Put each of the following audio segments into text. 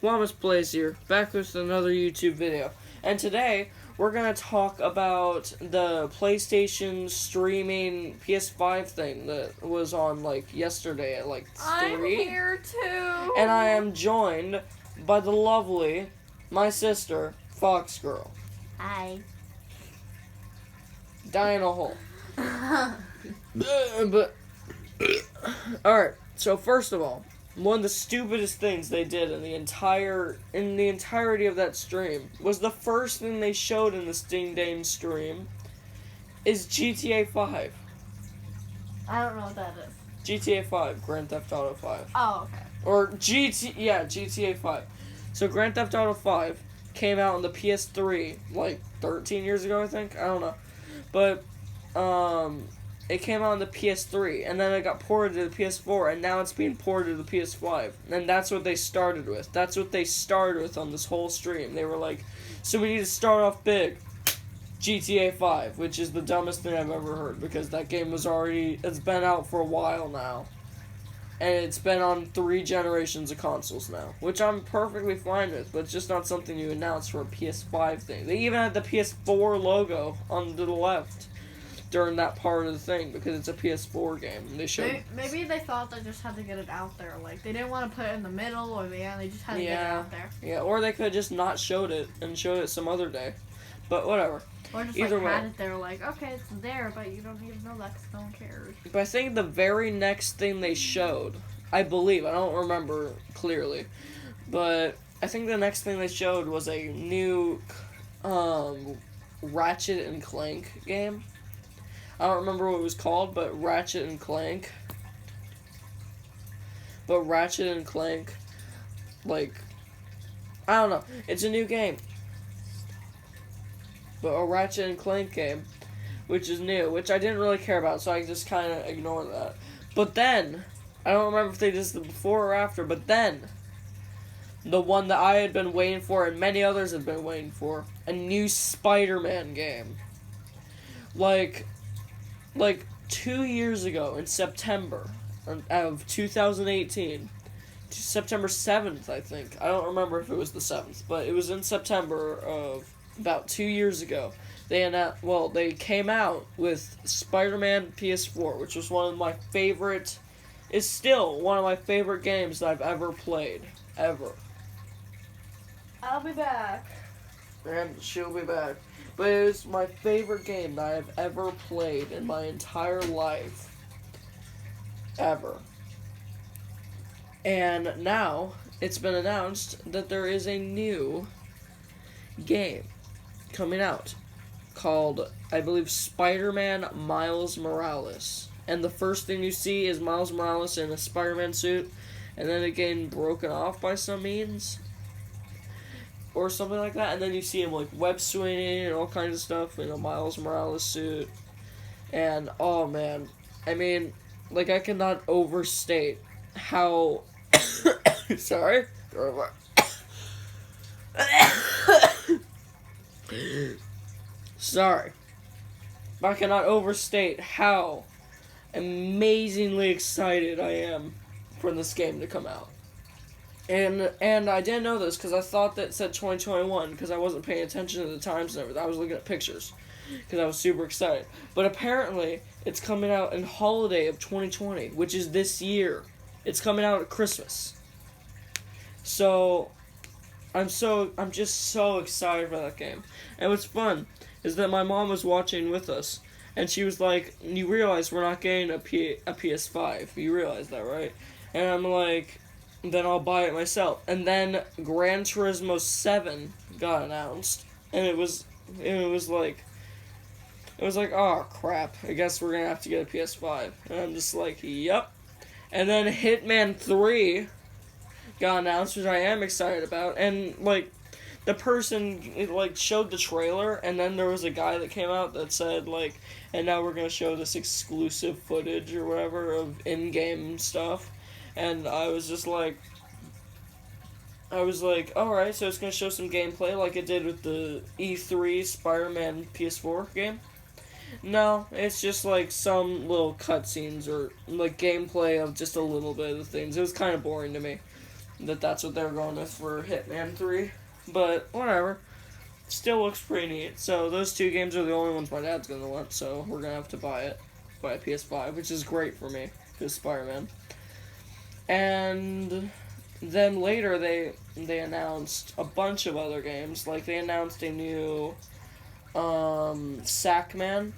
Llamas Plays here, back with another YouTube video. And today, we're going to talk about the PlayStation streaming PS5 thing that was on, yesterday at, 3. I'm here, too! And I am joined by the lovely, my sister, Foxgirl. Hi. Die in a hole. Alright, so first of all, one of the stupidest things they did in the entirety of that stream was the first thing they showed in the Steam Dane stream is GTA 5. I don't know what that is. GTA 5, Grand Theft Auto 5. Oh, okay. Or GTA 5. So Grand Theft Auto 5 came out on the PS3 like 13 years ago, I think. I don't know. But it came out on the PS3, and then it got ported to the PS4, and now it's being ported to the PS5. And that's what they started with. That's what they started with on this whole stream. They were like, so we need to start off big. GTA 5, which is the dumbest thing I've ever heard, because that game it's been out for a while now. And it's been on 3 generations of consoles now, which I'm perfectly fine with, but it's just not something you announce for a PS5 thing. They even had the PS4 logo on the left during that part of the thing, because it's a PS4 game. They showed Maybe they thought they just had to get it out there. Like, they didn't want to put it in the middle or the end. They just had to get it out there. Yeah, or they could have just not showed it and showed it some other day. But whatever. Or just Either way. had it there like, okay, it's there, but you don't even know that because no one cares. But I think the very next thing they showed, I believe, I don't remember clearly, but I think the next thing they showed was a new Ratchet and Clank game. I don't remember what it was called, but Ratchet and Clank. But Ratchet and Clank, I don't know, it's a new game. But a Ratchet and Clank game, which is new, which I didn't really care about, so I just kind of ignored that. But then, I don't remember if they did this before or after, but then, the one that I had been waiting for and many others had been waiting for, a new Spider-Man game. Like 2 years ago in September of 2018, September 7th, I think. I don't remember if it was the 7th, but it was in September of about 2 years ago. They came out with Spider-Man PS4, which was is still one of my favorite games that I've ever played. Ever. I'll be back. And she'll be back. But it was my favorite game that I've ever played in my entire life. Ever. And now, it's been announced that there is a new game coming out called, I believe, Spider-Man Miles Morales. And the first thing you see is Miles Morales in a Spider-Man suit, and then it getting broken off by some means, or something like that, and then you see him, web swinging and all kinds of stuff in a Miles Morales suit. And, oh man, I mean, I cannot overstate how... Sorry? Sorry. But I cannot overstate how amazingly excited I am for this game to come out. And I didn't know this because I thought that it said 2021 because I wasn't paying attention to the times and everything. I was looking at pictures because I was super excited. But apparently, it's coming out in holiday of 2020, which is this year. It's coming out at Christmas. So, I'm just so excited for that game. And what's fun is that my mom was watching with us, and she was like, you realize we're not getting a PS5. You realize that, right? And I'm like, then I'll buy it myself. And then Gran Turismo 7 got announced, and it was like, oh crap, I guess we're gonna have to get a PS5. And I'm just like, yep. And then Hitman 3 got announced, which I am excited about, and the person showed the trailer, and then there was a guy that came out that said and now we're gonna show this exclusive footage or whatever of in-game stuff, and I was like, alright, so it's gonna show some gameplay like it did with the E3 Spider-Man PS4 game. No, it's just some little cutscenes or gameplay of just a little bit of the things. It was kind of boring to me. that that's what they're going with for Hitman 3. But whatever. Still looks pretty neat. So those two games are the only ones my dad's gonna want, so we're gonna have to buy a PS5, which is great for me, because Spider-Man. And then later they announced a bunch of other games. Like they announced a new Sackman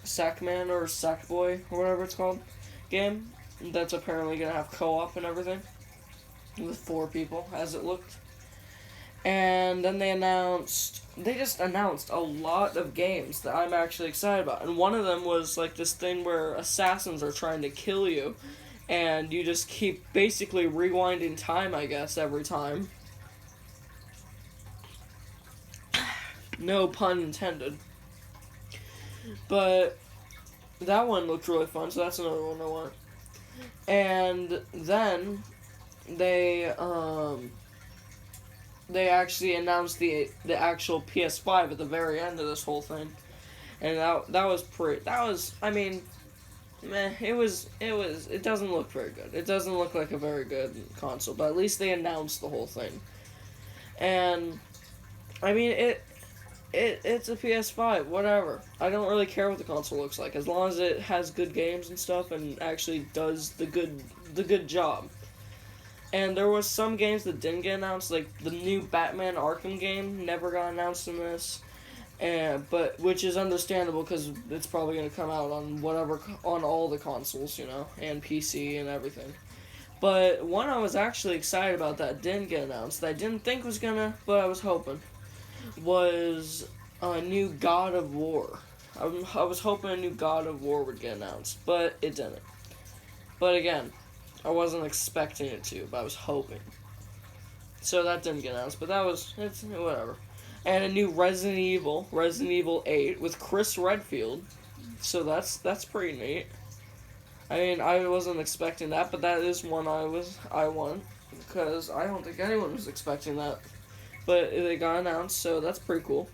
or Sackboy or whatever it's called game that's apparently gonna have co-op and everything with 4 people as it looked. And then they just announced a lot of games that I'm actually excited about. And one of them was like this thing where assassins are trying to kill you, and you just keep basically rewinding time, I guess, every time. No pun intended. But that one looked really fun, so that's another one I want. And then they actually announced the actual PS5 at the very end of this whole thing, and I mean, meh. It doesn't look very good. It doesn't look like a very good console, but at least they announced the whole thing. And I mean, it's a PS5, whatever. I don't really care what the console looks like as long as it has good games and stuff and actually does the good job. And there was some games that didn't get announced, like the new Batman Arkham game never got announced in this, but which is understandable because it's probably going to come out on all the consoles, and PC and everything. But one I was actually excited about that didn't get announced, that I didn't think was gonna, but I was hoping, was a new God of War. I was hoping a new God of War would get announced, but it didn't. But again, I wasn't expecting it to, but I was hoping. So that didn't get announced, but it's whatever. And a new Resident Evil 8 with Chris Redfield. So that's pretty neat. I mean, I wasn't expecting that, but that is one I want, because I don't think anyone was expecting that. But they got announced, so that's pretty cool.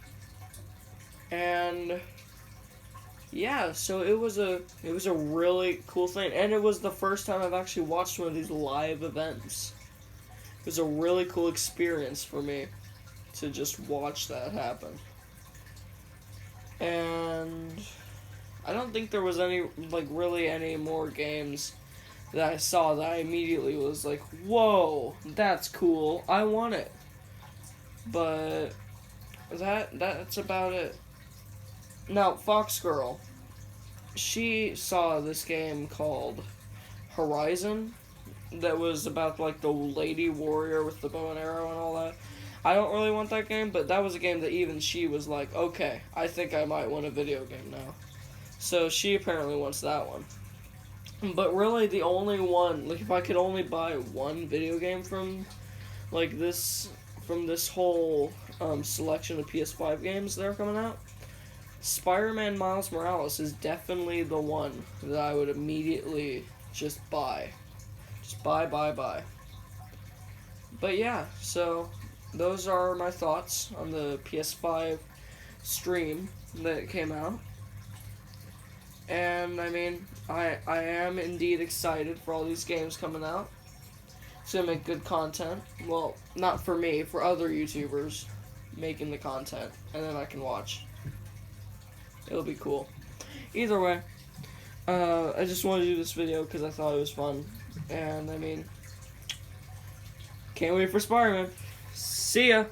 And yeah, so it was a really cool thing, and it was the first time I've actually watched one of these live events. It was a really cool experience for me to just watch that happen. And I don't think there was really any more games that I saw that I immediately was like, whoa, that's cool, I want it. But that's about it. Now, Foxgirl, she saw this game called Horizon that was about, like, the lady warrior with the bow and arrow and all that. I don't really want that game, but that was a game that even she was like, okay, I think I might want a video game now. So she apparently wants that one. But really, the only one, like, if I could only buy one video game from this whole selection of PS5 games that are coming out, Spider-Man Miles Morales is definitely the one that I would immediately just buy. Just buy. But yeah, so those are my thoughts on the PS5 stream that came out. And I mean, I am indeed excited for all these games coming out. It's gonna make good content. Well, not for me, for other YouTubers making the content, and then I can watch. It'll be cool. Either way, I just wanted to do this video because I thought it was fun. And I mean, can't wait for Spider-Man. See ya!